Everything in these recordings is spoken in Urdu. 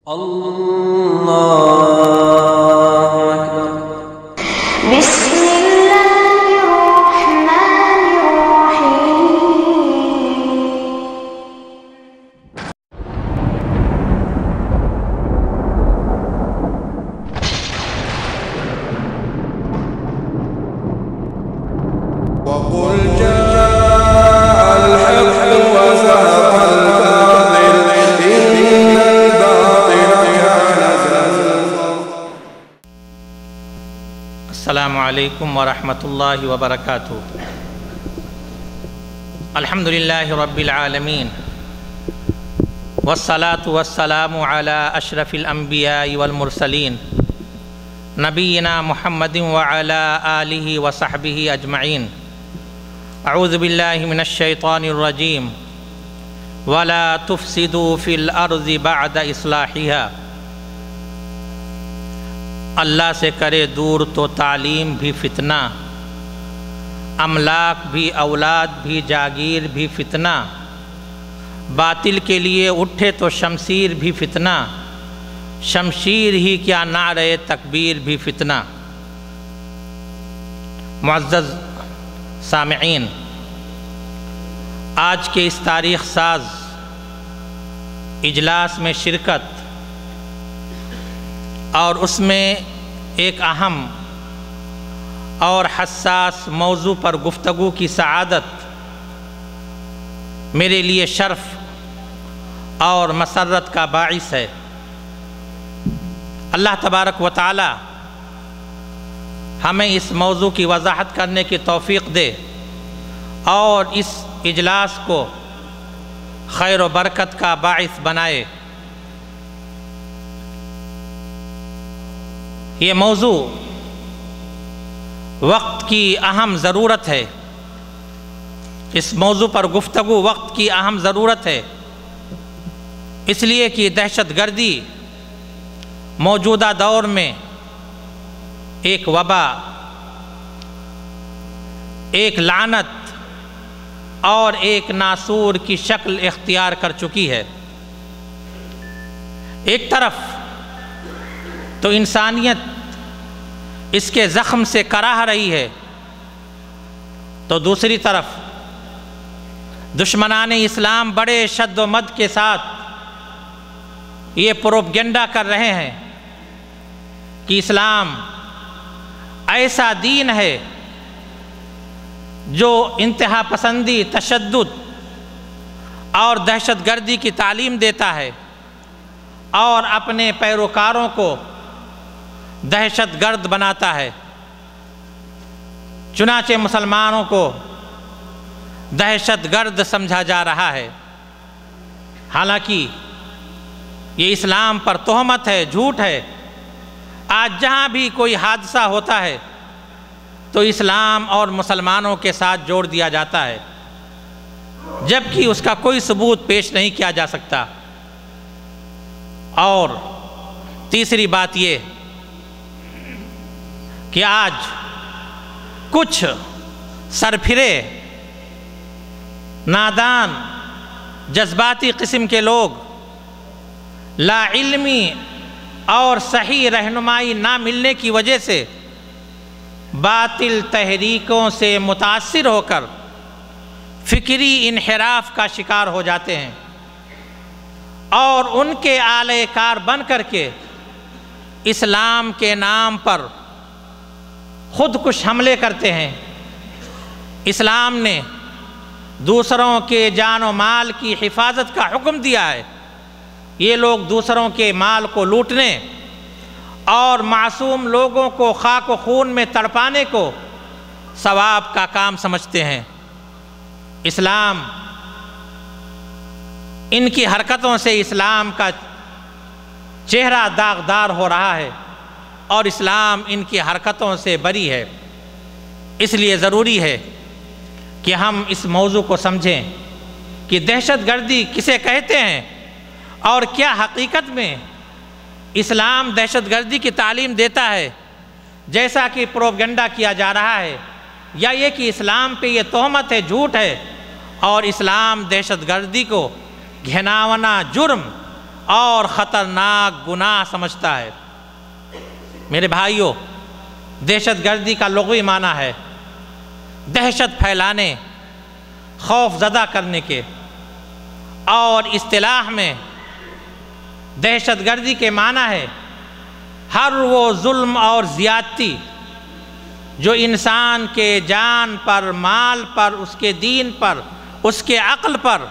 اللہ اکبر۔ بسم اللہ الرحمن الرحیم۔ وقل جاء الحق وزهق الباطل إن الباطل كان زهوقا۔ السلام علیکم ورحمۃ اللہ وبرکاتہ۔ الحمد للہ رب العالمین والصلاة والسلام علی اشرف الانبیاء والمرسلین نبینا محمد وعلی آلہ وصحبہ اجمعین۔ اعوذ باللہ من الشیطان الرجیم ولا تفسدوا فی الارض بعد اصلاحها۔ اللہ سے کرے دور تو تعلیم بھی فتنہ، املاک بھی، اولاد بھی، جاگیر بھی فتنہ، باطل کے لیے اٹھے تو شمشیر بھی فتنہ، شمشیر ہی کیا نعرہ تکبیر بھی فتنہ۔ معزز سامعین، آج کے اس تاریخ ساز اجلاس میں شرکت اور اس میں ایک اہم اور حساس موضوع پر گفتگو کی سعادت میرے لیے شرف اور مسرت کا باعث ہے۔ اللہ تبارک و تعالی ہمیں اس موضوع کی وضاحت کرنے کی توفیق دے اور اس اجلاس کو خیر و برکت کا باعث بنائے۔ یہ موضوع وقت کی اہم ضرورت ہے، اس موضوع پر گفتگو وقت کی اہم ضرورت ہے، اس لیے کہ دہشت گردی موجودہ دور میں ایک وبا، ایک لعنت اور ایک ناسور کی شکل اختیار کر چکی ہے۔ ایک طرف تو انسانیت اس کے زخم سے کراہ رہی ہے، تو دوسری طرف دشمنان اسلام بڑے شد و مد کے ساتھ یہ پروپیگنڈا کر رہے ہیں کہ اسلام ایسا دین ہے جو انتہا پسندی، تشدد اور دہشت گردی کی تعلیم دیتا ہے اور اپنے پیروکاروں کو دہشت گرد بناتا ہے۔ چنانچہ مسلمانوں کو دہشت گرد سمجھا جا رہا ہے، حالانکہ یہ اسلام پر تہمت ہے، جھوٹ ہے۔ آج جہاں بھی کوئی حادثہ ہوتا ہے تو اسلام اور مسلمانوں کے ساتھ جوڑ دیا جاتا ہے، جبکہ اس کا کوئی ثبوت پیش نہیں کیا جا سکتا۔ اور تیسری بات یہ کہ آج کچھ سرپھرے، نادان، جذباتی قسم کے لوگ لا علمی اور صحیح رہنمائی نہ ملنے کی وجہ سے باطل تحریکوں سے متاثر ہو کر فکری انحراف کا شکار ہو جاتے ہیں اور ان کے آلہ کار بن کر کے اسلام کے نام پر خود کش حملے کرتے ہیں۔ اسلام نے دوسروں کے جان و مال کی حفاظت کا حکم دیا ہے، یہ لوگ دوسروں کے مال کو لوٹنے اور معصوم لوگوں کو خاک و خون میں تڑپانے کو ثواب کا کام سمجھتے ہیں۔ اسلام ان کی حرکتوں سے اسلام کا چہرہ داغدار ہو رہا ہے اور اسلام ان کی حرکتوں سے بری ہے۔ اس لیے ضروری ہے کہ ہم اس موضوع کو سمجھیں کہ دہشت گردی کسے کہتے ہیں اور کیا حقیقت میں اسلام دہشت گردی کی تعلیم دیتا ہے جیسا کہ پروپیگنڈا کیا جا رہا ہے، یا یہ کہ اسلام پہ یہ تہمت ہے، جھوٹ ہے اور اسلام دہشت گردی کو گھناونا جرم اور خطرناک گناہ سمجھتا ہے۔ میرے بھائیوں، دہشت گردی کا لغوی معنی ہے دہشت پھیلانے، خوف زدہ کرنے کے، اور اصطلاح میں دہشت گردی کے معنی ہے ہر وہ ظلم اور زیادتی جو انسان کے جان پر، مال پر، اس کے دین پر، اس کے عقل پر،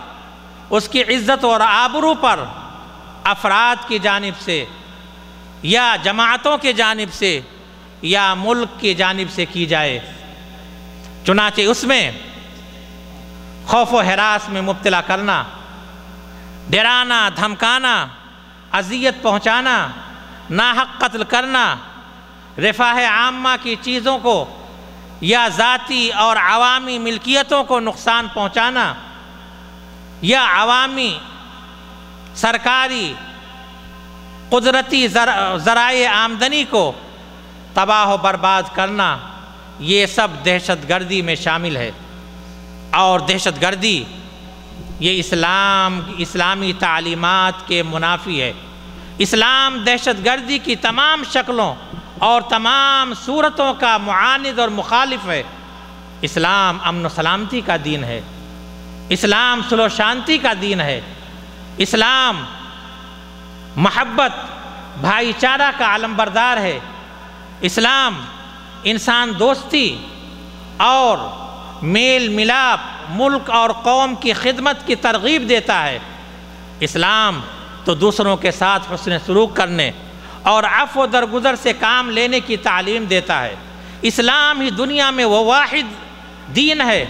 اس کی عزت اور آبرو پر افراد کی جانب سے یا جماعتوں کی جانب سے یا ملک کی جانب سے کی جائے۔ چنانچہ اس میں خوف و ہراس میں مبتلا کرنا، ڈرانا، دھمکانا، اذیت پہنچانا، ناحق قتل کرنا، رفاہ عامہ کی چیزوں کو یا ذاتی اور عوامی ملکیتوں کو نقصان پہنچانا، یا عوامی، سرکاری، قدرتی ذرائع آمدنی کو تباہ و برباد کرنا، یہ سب دہشت گردی میں شامل ہے۔ اور دہشت گردی یہ اسلامی تعلیمات کے منافی ہے۔ اسلام دہشت گردی کی تمام شکلوں اور تمام صورتوں کا معاند اور مخالف ہے۔ اسلام امن و سلامتی کا دین ہے، اسلام صلح و شانتی کا دین ہے، اسلام محبت، بھائی چارہ کا علمبردار ہے، اسلام انسان دوستی اور میل ملاپ، ملک اور قوم کی خدمت کی ترغیب دیتا ہے۔ اسلام تو دوسروں کے ساتھ حسن سلوک کرنے اور عفو درگزر سے کام لینے کی تعلیم دیتا ہے۔ اسلام ہی دنیا میں وہ واحد دین ہے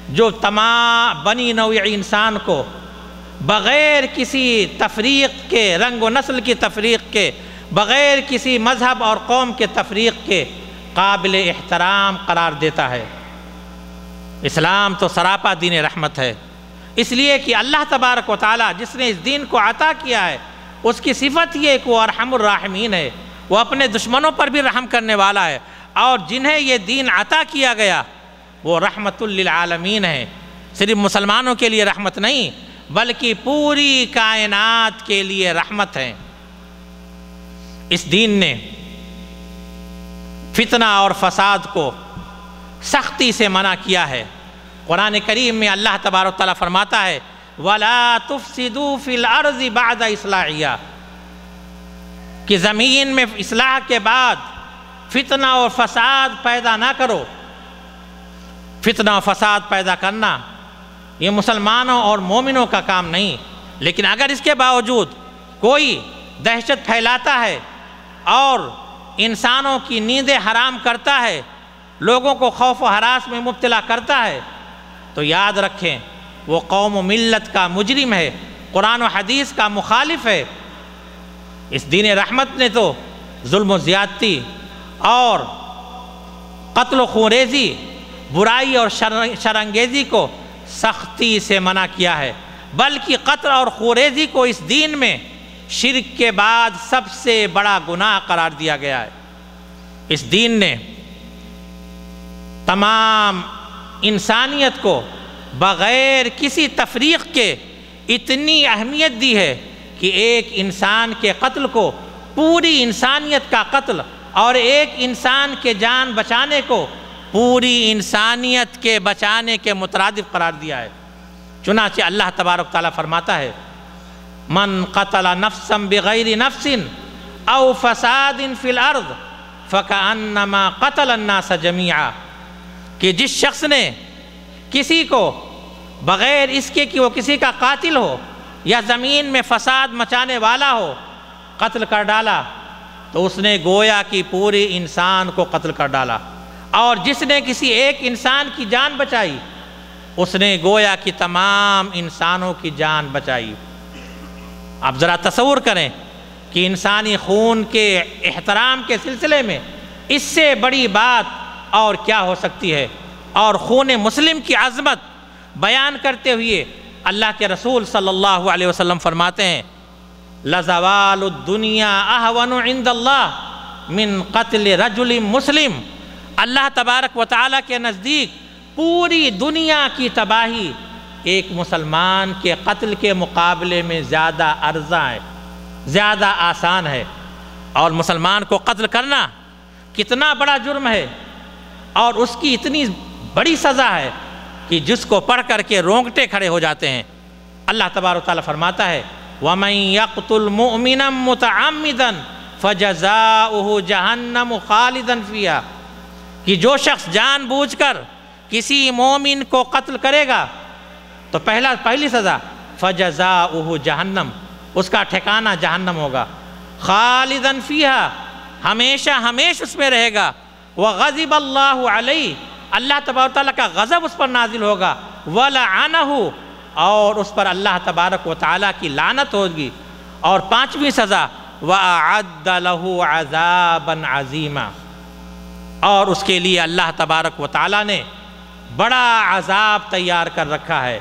جو تمام بنی نوع انسان کو بغیر کسی تفریق کے، رنگ و نسل کی تفریق کے، بغیر کسی مذہب اور قوم کے تفریق کے قابل احترام قرار دیتا ہے۔ اسلام تو سراپا دین رحمت ہے، اس لیے کہ اللہ تبارک و تعالیٰ جس نے اس دین کو عطا کیا ہے اس کی صفت یہ ہے کہ وہ ارحم الراحمین ہے، وہ اپنے دشمنوں پر بھی رحم کرنے والا ہے، اور جنہیں یہ دین عطا کیا گیا وہ رحمت للعالمین ہے۔ صرف مسلمانوں کے لیے رحمت نہیں بلکہ پوری کائنات کے لیے رحمت ہے۔ اس دین نے فتنہ اور فساد کو سختی سے منع کیا ہے۔ قرآن کریم میں اللہ تبارک و تعالیٰ فرماتا ہے وَلَا تُفْسِدُوا فِي الْأَرْضِ بَعْدَ إِصْلَاحِهَا، کہ زمین میں اصلاح کے بعد فتنہ اور فساد پیدا نہ کرو۔ فتنہ و فساد پیدا کرنا یہ مسلمانوں اور مومنوں کا کام نہیں، لیکن اگر اس کے باوجود کوئی دہشت پھیلاتا ہے اور انسانوں کی نیندیں حرام کرتا ہے، لوگوں کو خوف و ہراس میں مبتلا کرتا ہے، تو یاد رکھیں وہ قوم و ملت کا مجرم ہے، قرآن و حدیث کا مخالف ہے۔ اس دین رحمت نے تو ظلم و زیادتی اور قتل و خونریزی، برائی اور شرانگیزی کو سختی سے منع کیا ہے، بلکہ قتل اور خونریزی کو اس دین میں شرک کے بعد سب سے بڑا گناہ قرار دیا گیا ہے۔ اس دین نے تمام انسانیت کو بغیر کسی تفریق کے اتنی اہمیت دی ہے کہ ایک انسان کے قتل کو پوری انسانیت کا قتل اور ایک انسان کے جان بچانے کو پوری انسانیت کے بچانے کے مترادف قرار دیا ہے۔ چنانچہ اللہ تبارک تعالیٰ فرماتا ہے من قتل نفسا بغیر نفس او فساد فی الارض فکأنما قتل الناس جمیعا، کہ جس شخص نے کسی کو بغیر اس کے کہ وہ کسی کا قاتل ہو یا زمین میں فساد مچانے والا ہو قتل کر ڈالا تو اس نے گویا کہ پورے انسان کو قتل کر ڈالا، اور جس نے کسی ایک انسان کی جان بچائی اس نے گویا کہ تمام انسانوں کی جان بچائی۔ آپ ذرا تصور کریں کہ انسانی خون کے احترام کے سلسلے میں اس سے بڑی بات اور کیا ہو سکتی ہے۔ اور خون مسلم کی عظمت بیان کرتے ہوئے اللہ کے رسول صلی اللہ علیہ وسلم فرماتے ہیں لَزَوَالُ الدُّنْيَا أَهْوَنُ عِنْدَ اللَّهِ مِنْ قَتْلِ رَجُلٍ مُسْلِمٍ، اللہ تبارک و تعالیٰ کے نزدیک پوری دنیا کی تباہی ایک مسلمان کے قتل کے مقابلے میں زیادہ ارزاں ہے، زیادہ آسان ہے۔ اور مسلمان کو قتل کرنا کتنا بڑا جرم ہے، اور اس کی اتنی بڑی سزا ہے کہ جس کو پڑھ کر کے رونگٹے کھڑے ہو جاتے ہیں۔ اللہ تبارک و تعالیٰ فرماتا ہے وَمَن يَقْتُلْ مُؤْمِنًا مُتَعَمِّدًا فَجَزَاؤُهُ جَهَنَّمُ خَالِدًا فِيهَا، کہ جو شخص جان بوجھ کر کسی مومن کو قتل کرے گا تو پہلی سزا فَجَزَاؤُهُ جَهَنَّم، اس کا ٹھکانہ جہنم ہوگا، خالداً فیہا، ہمیشہ اس میں رہے گا، وغضب اللہ علیہ، اللہ تبارک و تعالیٰ کا غضب اس پر نازل ہوگا، ولعنہ، اور اس پر اللہ تبارک و تعالیٰ کی لعنت ہوگی۔ اور پانچویں سزا وَأَعَدَّ لَهُ عَذَابًا عَظِيمًا، اور اس کے لیے اللہ تبارک و تعالیٰ نے بڑا عذاب تیار کر رکھا ہے۔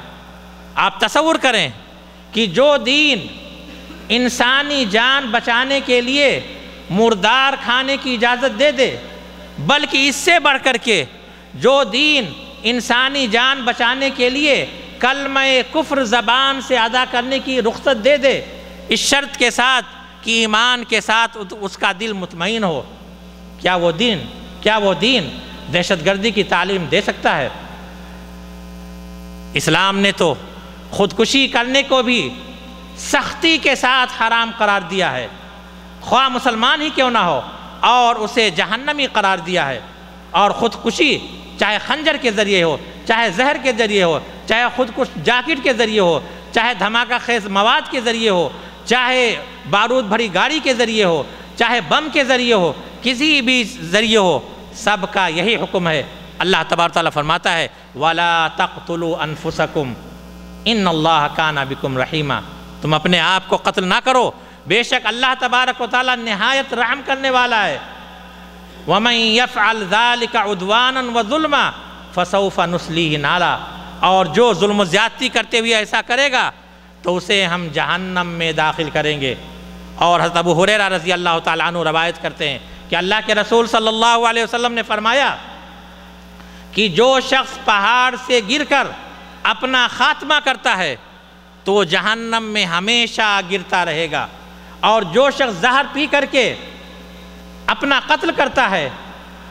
آپ تصور کریں کہ جو دین انسانی جان بچانے کے لیے مردار کھانے کی اجازت دے دے، بلکہ اس سے بڑھ کر کے جو دین انسانی جان بچانے کے لیے کلمہ کفر زبان سے ادا کرنے کی رخصت دے دے، اس شرط کے ساتھ کہ ایمان کے ساتھ اس کا دل مطمئن ہو، کیا وہ دین دہشت گردی کی تعلیم دے سکتا ہے؟ اسلام نے تو خودکشی کرنے کو بھی سختی کے ساتھ حرام قرار دیا ہے، خواہ مسلمان ہی کیوں نہ ہو، اور اسے جہنمی قرار دیا ہے۔ اور خودکشی چاہے خنجر کے ذریعے ہو، چاہے زہر کے ذریعے ہو، چاہے خودکش جاکٹ کے ذریعے ہو، چاہے دھماکہ خیز مواد کے ذریعے ہو، چاہے بارود بھری گاڑی کے ذریعے ہو، چاہے بم کے ذریعے ہو، کسی بھی ذریعے ہو، سب کا یہی حکم ہے۔ اللہ تبارک و تعالیٰ فرماتا ہے وَلَا تَقْتُلُوا أَنفُسَكُمْ إِنَّ اللَّهَ كَانَ بِكُمْ رَحِيمًا، تم اپنے آپ کو قتل نہ کرو، بے شک اللہ تبارک و تعالیٰ نہایت رحم کرنے والا ہے۔ وَمَن يَفْعَلْ ذَلِكَ عُدْوَانًا وَظُلْمًا فَسَوْفَ نُصْلِيهِ نَارًا، اور جو ظلم و زیادتی کرتے ہوئے ایسا کرے گا تو اسے ہم جہنم میں داخل کریں گے۔ اور حضرت ابو ہریرہ رضی اللہ تعالیٰ عنہ روایت کرتے ہیں کہ اللہ کے رسول صلی اللہ علیہ وسلم نے فرمایا کہ جو شخص پہاڑ سے گر کر اپنا خاتمہ کرتا ہے تو وہ جہنم میں ہمیشہ گرتا رہے گا، اور جو شخص زہر پی کر کے اپنا قتل کرتا ہے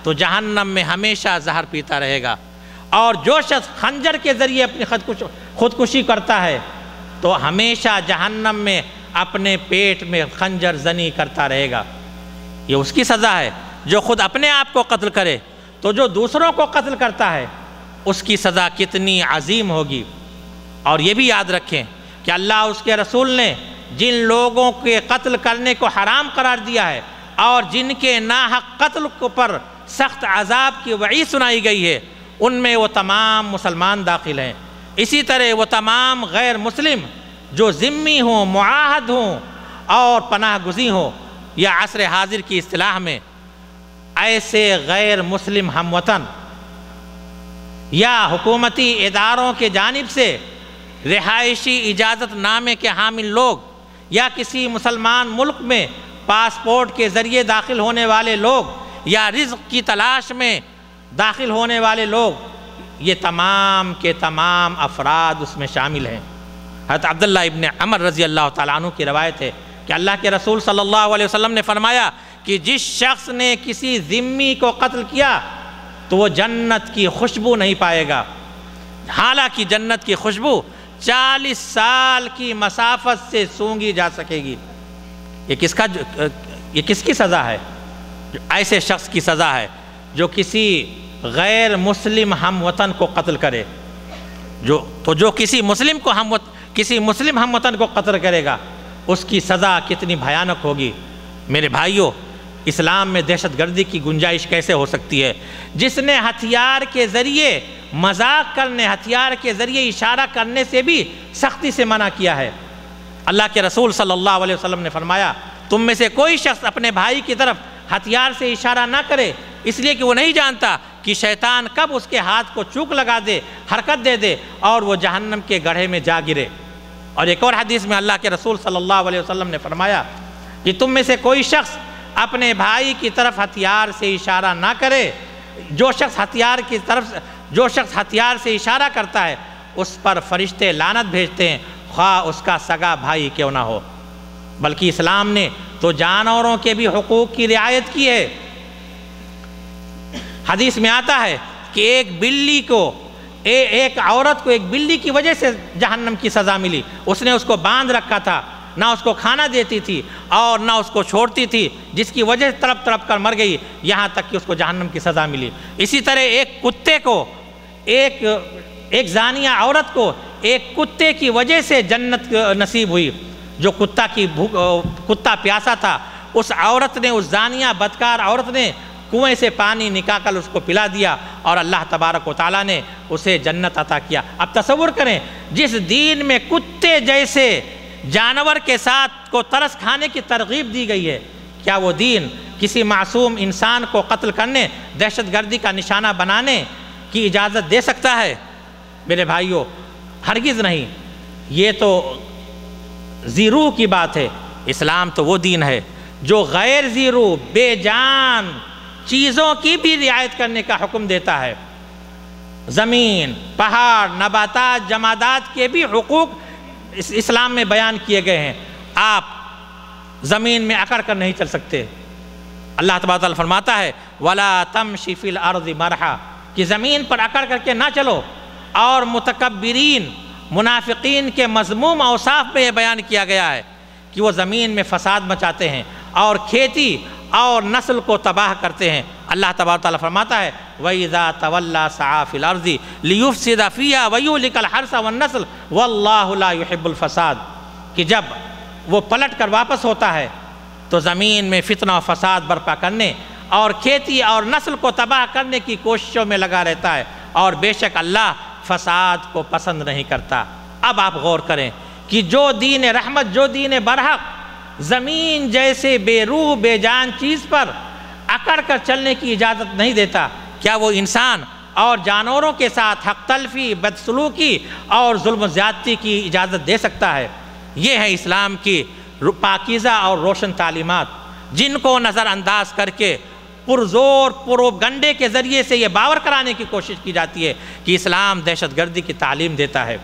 تو جہنم میں ہمیشہ زہر پیتا رہے گا، اور جو شخص خنجر کے ذریعے اپنی خودکشی کرتا ہے تو ہمیشہ جہنم میں اپنے پیٹ میں خنجر زنی کرتا رہے گا۔ یہ اس کی سزا ہے جو خود اپنے آپ کو قتل کرے، تو جو دوسروں کو قتل کرتا ہے اس کی سزا کتنی عظیم ہوگی۔ اور یہ بھی یاد رکھیں کہ اللہ اس کے رسول نے جن لوگوں کے قتل کرنے کو حرام قرار دیا ہے اور جن کے ناحق قتل پر سخت عذاب کی وعید سنائی گئی ہے، ان میں وہ تمام مسلمان داخل ہیں۔ اسی طرح وہ تمام غیر مسلم جو ذمی ہوں، معاہد ہوں اور پناہ گزین ہوں، یا عصر حاضر کی اصطلاح میں ایسے غیر مسلم ہم وطن یا حکومتی اداروں کے جانب سے رہائشی اجازت نامے کے حامل لوگ یا کسی مسلمان ملک میں پاسپورٹ کے ذریعے داخل ہونے والے لوگ یا رزق کی تلاش میں داخل ہونے والے لوگ، یہ تمام کے تمام افراد اس میں شامل ہیں۔ حضرت عبداللہ ابن عمر رضی اللہ تعالیٰ عنہ کی روایت ہے کہ اللہ کے رسول صلی اللہ علیہ وسلم نے فرمایا کہ جس شخص نے کسی ذمی کو قتل کیا تو وہ جنت کی خوشبو نہیں پائے گا، حالانکہ جنت کی خوشبو 40 سال کی مسافت سے سونگھی جا سکے گی۔ یہ کس کی سزا ہے؟ ایسے شخص کی سزا ہے جو کسی غیر مسلم ہم وطن کو قتل کرے۔ جو کسی مسلم ہم وطن کو قتل کرے گا اس کی سزا کتنی بھیانک ہوگی۔ میرے بھائیوں، اسلام میں دہشت گردی کی گنجائش کیسے ہو سکتی ہے؟ جس نے ہتھیار کے ذریعے مذاق کرنے، ہتھیار کے ذریعے اشارہ کرنے سے بھی سختی سے منع کیا ہے۔ اللہ کے رسول صلی اللہ علیہ وسلم نے فرمایا تم میں سے کوئی شخص اپنے بھائی کی طرف ہتھیار سے اشارہ نہ کرے، اس لیے کہ وہ نہیں جانتا کہ شیطان کب اس کے ہاتھ کو چوک لگا دے، حرکت دے دے اور وہ جہنم کے گڑھے میں جا گرے۔ اور ایک اور حدیث میں اللہ کے رسول صلی اللہ علیہ وسلم نے فرمایا کہ تم میں سے کوئی شخص اپنے بھائی کی طرف ہتھیار سے اشارہ نہ کرے، جو شخص ہتھیار سے اشارہ کرتا ہے اس پر فرشتے لعنت بھیجتے ہیں، خواہ اس کا سگا بھائی کیوں نہ ہو۔ بلکہ اسلام نے تو جانوروں کے بھی حقوق کی رعایت کی ہے۔ حدیث میں آتا ہے کہ ایک عورت کو ایک بلی کی وجہ سے جہنم کی سزا ملی۔ اس نے اس کو باندھ رکھا تھا، نہ اس کو کھانا دیتی تھی اور نہ اس کو چھوڑتی تھی، جس کی وجہ سے تڑپ تڑپ کر مر گئی، یہاں تک کہ اس کو جہنم کی سزا ملی۔ اسی طرح ایک کتے کو، ایک زانیہ عورت کو ایک کتے کی وجہ سے جنت نصیب ہوئی۔ جو کتا پیاسا تھا، اس عورت نے، اس زانیہ بدکار عورت نے کنویں سے پانی نکال کر اس کو پلا دیا اور اللہ تبارک و تعالیٰ نے اسے جنت عطا کیا۔ اب تصور کریں، جس دین میں کتے جیسے جانور کے ساتھ کو ترس کھانے کی ترغیب دی گئی ہے، کیا وہ دین کسی معصوم انسان کو قتل کرنے، دہشت گردی کا نشانہ بنانے کی اجازت دے سکتا ہے؟ میرے بھائیوں، ہرگز نہیں۔ یہ تو ذی روح کی بات ہے۔ اسلام تو وہ دین ہے جو غیر ذی روح، بے جان چیزوں کی بھی رعایت کرنے کا حکم دیتا ہے۔ زمین، پہاڑ، نباتات، جمادات کے بھی حقوق اسلام میں بیان کیے گئے ہیں۔ آپ زمین میں اکڑ کر نہیں چل سکتے۔ اللہ تبارک و تعالیٰ فرماتا ہے وَلَا تَمْشِ فِي الْأَرْضِ مَرْحًا، کہ زمین پر اکڑ کر کے نہ چلو۔ اور متکبرین، منافقین کے مذموم اوصاف میں یہ بیان کیا گیا ہے کہ وہ زمین میں فساد مچاتے ہیں اور کھیتی اور نسل کو تباہ کرتے ہیں۔ اللہ تبارک و تعالیٰ فرماتا ہے وَإِذَا تَوَلَّى سَعَىٰ فِي الْأَرْضِ لِيُفْسِدَ فِيهَا وَيُهْلِكَ الْحَرْثَ وَالنَّسْلَ وَاللَّهُ لَا يُحِبُّ الْفَسَادَ، کہ جب وہ پلٹ کر واپس ہوتا ہے تو زمین میں فتنہ و فساد برپا کرنے اور کھیتی اور نسل کو تباہ کرنے کی کوششوں میں لگا رہتا ہے، اور بے شک اللہ فساد کو پسند نہیں کرتا۔ اب آپ غور کریں کہ جو دین رحمت، جو دین برحق زمین جیسے بے روح بے جان چیز پر اکڑ کر چلنے کی اجازت نہیں دیتا، کیا وہ انسان اور جانوروں کے ساتھ حق تلفی، بدسلوکی اور ظلم و زیادتی کی اجازت دے سکتا ہے؟ یہ ہے اسلام کی پاکیزہ اور روشن تعلیمات، جن کو نظر انداز کر کے پرزور پروپگنڈے کے ذریعے سے یہ باور کرانے کی کوشش کی جاتی ہے کہ اسلام دہشت گردی کی تعلیم دیتا ہے،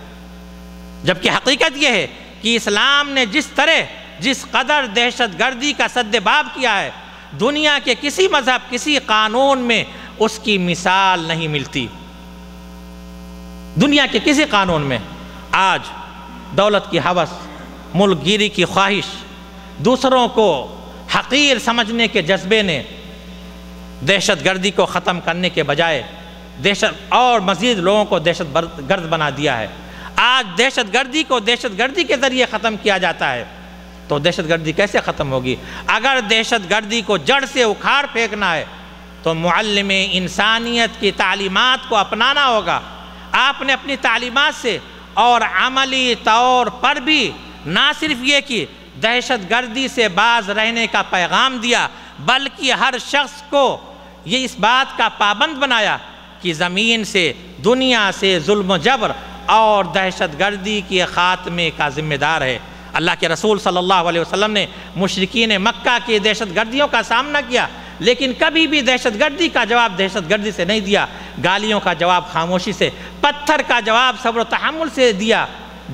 جبکہ حقیقت یہ ہے کہ اسلام نے جس قدر دہشت گردی کا سد باب کیا ہے، دنیا کے کسی مذہب، کسی قانون میں اس کی مثال نہیں ملتی۔ دنیا کے کسی قانون میں آج دولت کی ہوس، ملک گیری کی خواہش، دوسروں کو حقیر سمجھنے کے جذبے نے دہشت گردی کو ختم کرنے کے بجائے اور مزید لوگوں کو دہشت گرد بنا دیا ہے۔ آج دہشت گردی کو دہشت گردی کے ذریعے ختم کیا جاتا ہے، تو دہشت گردی کیسے ختم ہوگی؟ اگر دہشت گردی کو جڑ سے اکھاڑ پھینکنا ہے تو معلم انسانیت کی تعلیمات کو اپنانا ہوگا۔ آپ نے اپنی تعلیمات سے اور عملی طور پر بھی نہ صرف یہ کہ دہشت گردی سے باز رہنے کا پیغام دیا، بلکہ ہر شخص کو یہ اس بات کا پابند بنایا کہ زمین سے، دنیا سے ظلم و جبر اور دہشت گردی کے خاتمے کا ذمہ دار ہے۔ اللہ کے رسول صلی اللہ علیہ وسلم نے مشرکین مکہ کی دہشت گردیوں کا سامنا کیا، لیکن کبھی بھی دہشت گردی کا جواب دہشت گردی سے نہیں دیا، گالیوں کا جواب خاموشی سے، پتھر کا جواب صبر و تحمل سے دیا۔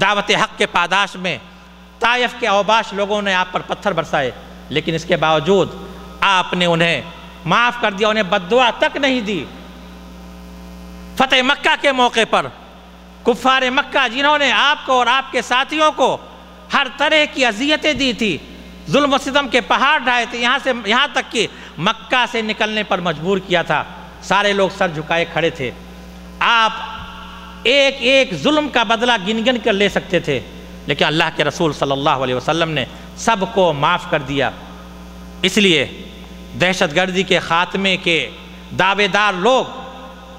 دعوت حق کے پاداش میں طائف کے اوباش لوگوں نے آپ پر پتھر برسائے، لیکن اس کے باوجود آپ نے انہیں معاف کر دیا، انہیں بد دعا تک نہیں دی۔ فتح مکہ کے موقع پر کفار مکہ، جنہوں نے آپ کو اور آپ کے ساتھیوں کو ہر طرح کی اذیتیں دی تھی، ظلم و ستم کے پہاڑ ڈھائے تھے، یہاں تک کہ مکہ سے نکلنے پر مجبور کیا تھا، سارے لوگ سر جھکائے کھڑے تھے۔ آپ ایک ایک ظلم کا بدلہ گن گن کر لے سکتے تھے، لیکن اللہ کے رسول صلی اللہ علیہ وسلم نے سب کو معاف کر دیا۔ اس لیے دہشت گردی کے خاتمے کے دعوے دار لوگ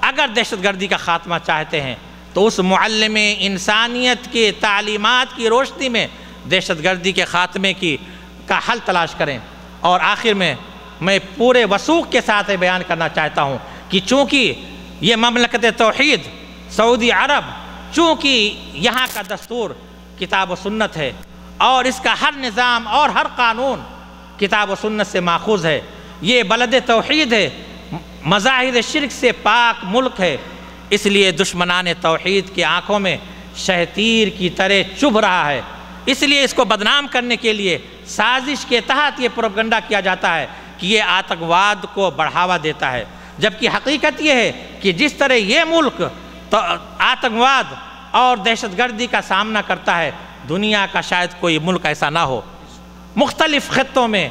اگر دہشت گردی کا خاتمہ چاہتے ہیں تو اس معلم انسانیت کی تعلیمات کی روشنی میں دہشت گردی کے خاتمے کا حل تلاش کریں۔ اور آخر میں پورے وثوق کے ساتھ بیان کرنا چاہتا ہوں کہ چونکہ یہ مملکت توحید سعودی عرب، چونکہ یہاں کا دستور کتاب و سنت ہے اور اس کا ہر نظام اور ہر قانون کتاب و سنت سے ماخوذ ہے، یہ بلد توحید ہے، مظاہر شرک سے پاک ملک ہے، اس لیے دشمنان توحید کی آنکھوں میں شہتیر کی طرح چبھ رہا ہے، اس لیے اس کو بدنام کرنے کے لیے سازش کے تحت یہ پروپیگنڈا کیا جاتا ہے کہ یہ آتنکواد کو بڑھاوا دیتا ہے، جبکہ حقیقت یہ ہے کہ جس طرح یہ ملک آتنکواد اور دہشت گردی کا سامنا کرتا ہے، دنیا کا شاید کوئی ملک ایسا نہ ہو۔ مختلف خطوں میں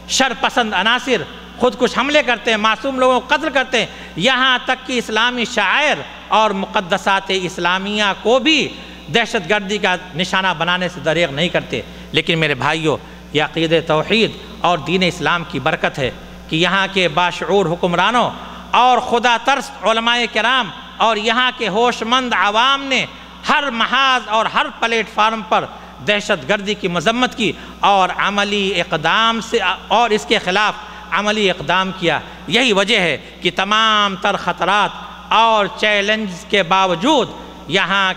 شر پسند عناصر خود کش حملے کرتے ہیں، معصوم لوگوں کو قتل کرتے ہیں، یہاں تک کہ اسلامی شعائر اور مقدسات اسلامیہ کو بھی دہشت گردی کا نشانہ بنانے سے دریغ نہیں کرتے۔ لیکن میرے بھائیوں، یہ عقیدہ توحید اور دین اسلام کی برکت ہے کہ یہاں کے باشعور حکمرانوں اور خدا ترس علماء کرام اور یہاں کے ہوش مند عوام نے ہر محاذ اور ہر پلیٹ فارم پر دہشت گردی کی مذمت کی اور عملی اقدام سے اور اس کے خلاف عملی اقدام کیا۔ یہی وجہ ہے کہ تمام تر خطرات اور چیلنج کے باوجود یہاں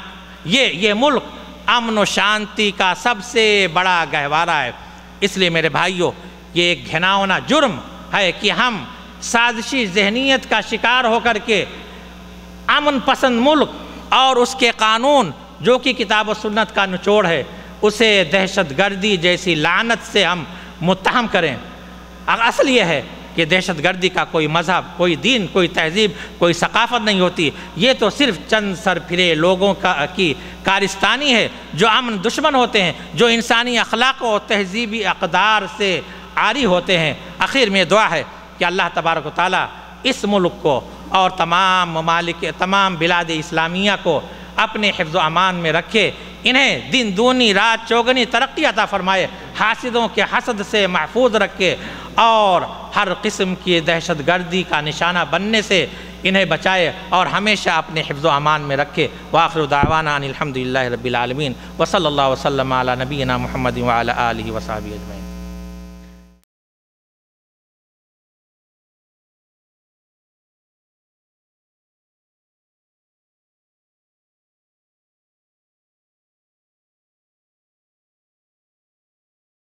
یہ ملک امن و شانتی کا سب سے بڑا گہوارہ ہے۔ اس لیے میرے بھائیوں، یہ ایک گھناؤنا جرم ہے کہ ہم سازشی ذہنیت کا شکار ہو کر کے امن پسند ملک اور اس کے قانون جو کہ کتاب و سنت کا نچوڑ ہے، اسے دہشت گردی جیسی لعنت سے ہم متہم کریں۔ اصل یہ ہے کہ دہشت گردی کا کوئی مذہب، کوئی دین، کوئی تہذیب، کوئی ثقافت نہیں ہوتی، یہ تو صرف چند سر پھرے لوگوں کی کارستانی ہے جو امن دشمن ہوتے ہیں، جو انسانی اخلاق و تہذیبی اقدار سے عاری ہوتے ہیں۔ آخر میں دعا ہے کہ اللہ تبارک و تعالیٰ اس ملک کو اور تمام ممالک، تمام بلاد اسلامیہ کو اپنے حفظ و امان میں رکھے، انہیں دن دونی رات چوگنی ترقی عطا فرمائے، حاسدوں کے حسد سے محفوظ رکھے اور ہر قسم کی دہشت گردی کا نشانہ بننے سے انہیں بچائے اور ہمیشہ اپنے حفظ و امان میں رکھے۔ وآخر دعوانا ان الحمدللہ رب العالمین وصلی اللہ وسلم علی نبینا محمد وعلی آلہ وصحبہ اجمعین۔